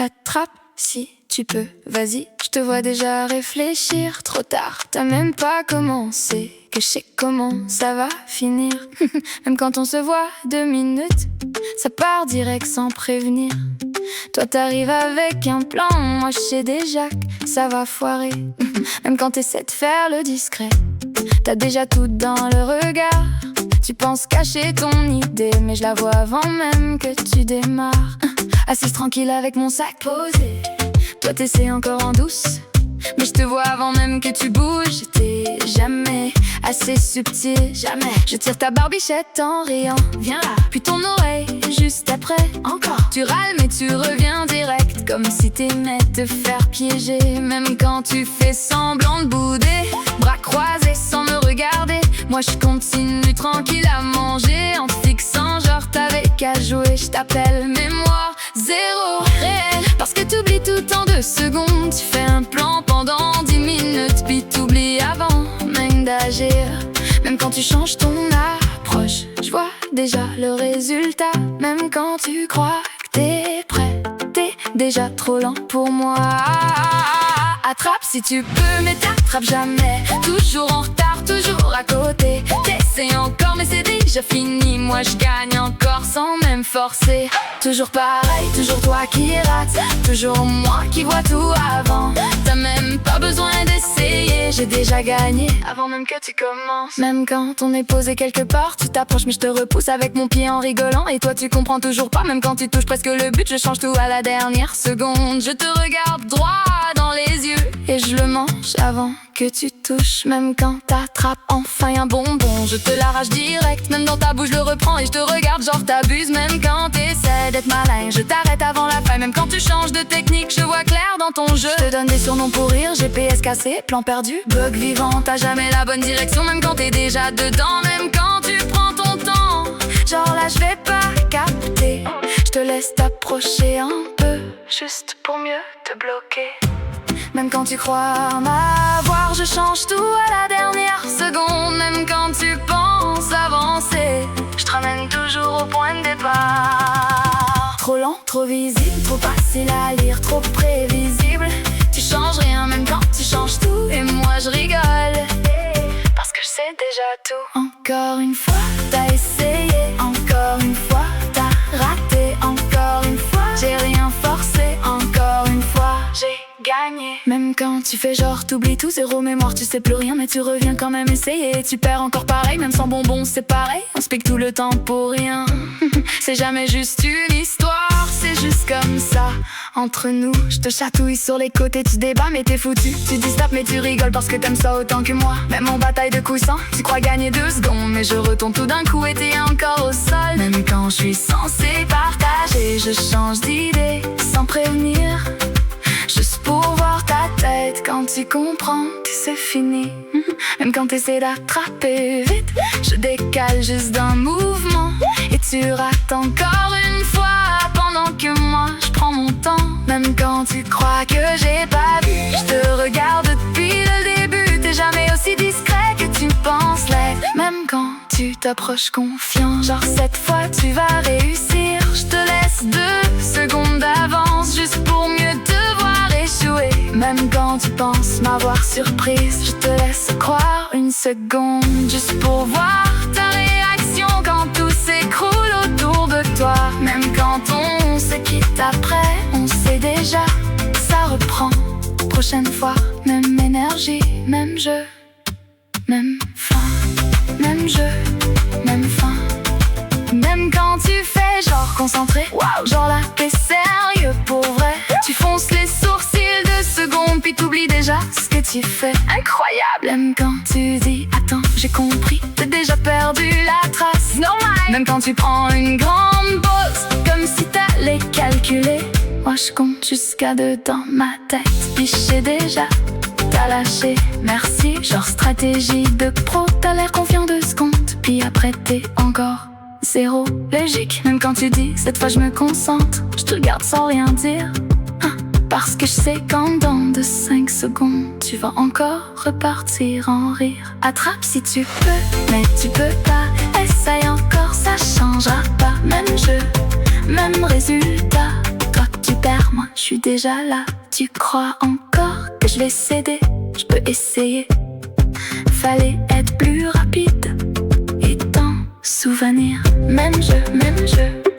Attrape si tu peux, vas-y, je te vois déjà réfléchir. Trop tard, t'as même pas commencé, que je sais comment ça va finir. Même quand on se voit 2 minutes, ça part direct sans prévenir. Toi t'arrives avec un plan, moi je sais déjà que ça va foirer. Même quand t'essaies de faire le discret, t'as déjà tout dans le regard. Tu penses cacher ton idée, mais je la vois avant même que tu démarres. Assise tranquille avec mon sac posé, toi t'essaies encore en douce, mais je te vois avant même que tu bouges. T'es jamais assez subtil, jamais. Je tire ta barbichette en riant, viens là. Puis ton oreille juste après, encore. Tu râles mais tu reviens direct, comme si t'aimais te faire piéger. Même quand tu fais semblant de bouder, bras croisés sans me regarder, moi je continue tranquille à manger, en fixant genre t'avais qu'à jouer. Je t'appelle mémoire zéro réel, parce que t'oublies tout en 2 secondes. Tu fais un plan pendant 10 minutes, puis t'oublies avant même d'agir. Même quand tu changes ton approche, je vois déjà le résultat. Même quand tu crois que t'es prêt, t'es déjà trop lent pour moi. Attrape si tu peux, mais t'attrapes jamais. Toujours en retard, toujours à côté. T'essaies encore, mais c'est déjà fini. Moi je gagne encore sans même forcer. Toujours pareil, toujours toi qui rates, toujours moi qui vois tout avant. T'as même pas besoin d'essayer, j'ai déjà gagné avant même que tu commences. Même quand on est posé quelque part, tu t'approches mais je te repousse avec mon pied en rigolant. Et toi tu comprends toujours pas, même quand tu touches presque le but. Je change tout à la dernière seconde. Je te regarde droit dans les yeux et je le mange avant que tu touches. Même quand t'attrapes enfin un bonbon, je te l'arrache direct. Même dans ta bouche je le reprends et je te regarde genre t'abuses. Même quand t'essaies d'être malin, je t'arrête avant la faille. Même quand tu changes de technique, je vois clair dans ton jeu. Je te donne des surnoms pour rire, GPS cassé, plan perdu, bug vivant. T'as jamais la bonne direction même quand t'es déjà dedans. Même quand tu prends ton temps, genre là je vais pas capter. Je te laisse t'approcher un peu, juste pour mieux te bloquer. Même quand tu crois m'avoir, je change tout à la dernière seconde. Même quand tu penses avancer, je te ramène toujours au point de départ. Trop lent, trop visible, trop facile à lire, trop prévisible. Tu changes rien même quand tu changes tout, et moi je rigole, parce que je sais déjà tout. Encore une fois, t'as essayé, encore une fois, t'as raté, encore une fois, j'ai rien forcé, encore une fois, j'ai gagné. Même quand tu fais genre t'oublies tout, zéro mémoire, tu sais plus rien, mais tu reviens quand même essayer. Et tu perds encore pareil, même sans bonbons c'est pareil. On se pique tout le temps pour rien. C'est jamais juste une histoire, c'est juste comme ça. Entre nous, je te chatouille sur les côtés, tu débats mais t'es foutu. Tu dis stop mais tu rigoles parce que t'aimes ça autant que moi. Même en bataille de coussins, tu crois gagner 2 secondes, mais je retombe tout d'un coup et t'es encore au sol. Même quand je suis censé partager, je change d'idée sans prévenir, juste pour voir ta tête. Quand tu comprends que c'est fini, même quand t'essaies d'attraper vite, je décale juste d'un mouvement et tu rates encore une fois, pendant que moi je prends mon temps. Même quand tu crois que j'ai pas vu, je te regarde depuis le début. T'es jamais aussi discret que tu penses l'être. Même quand tu t'approches confiant, genre cette fois tu vas réussir. Je te laisse 2 secondes d'avance, juste pour mieux te voir échouer. Même quand tu penses m'avoir surprise, je te laisse croire 1 seconde, juste pour voir ta réaction quand tout s'écroule autour de toi. Même quand on se quitte après, on sait déjà, ça reprend. Prochaine fois, même énergie, même jeu, même fin. Même jeu, même fin. Même quand tu fais genre concentré, wow, genre là t'es sérieux pour vrai. Tu fonces les sourcils 2 secondes, puis t'oublies déjà ce que tu fais. Incroyable. Même quand tu dis attends, j'ai compris, t'as déjà perdu la trace. Normal. Même quand tu prends une grande pause, comme si t'allais calculer. Moi je compte jusqu'à 2 dans ma tête, puis je sais déjà t'as lâché, merci. Genre stratégie de pro, t'as l'air confiant de ce compte, puis après t'es encore zéro logique. Même quand tu dis cette fois je me concentre, je te regarde sans rien dire, parce que je sais qu'en dans de 5 secondes tu vas encore repartir en rire. Attrape si tu peux, mais tu peux pas. Essaye encore, ça changera pas. Même jeu, même résultat. Toi tu perds, moi je suis déjà là. Tu crois encore que je vais céder? Je peux essayer. Fallait être plus rapide et t'en souvenir. Même jeu, même jeu.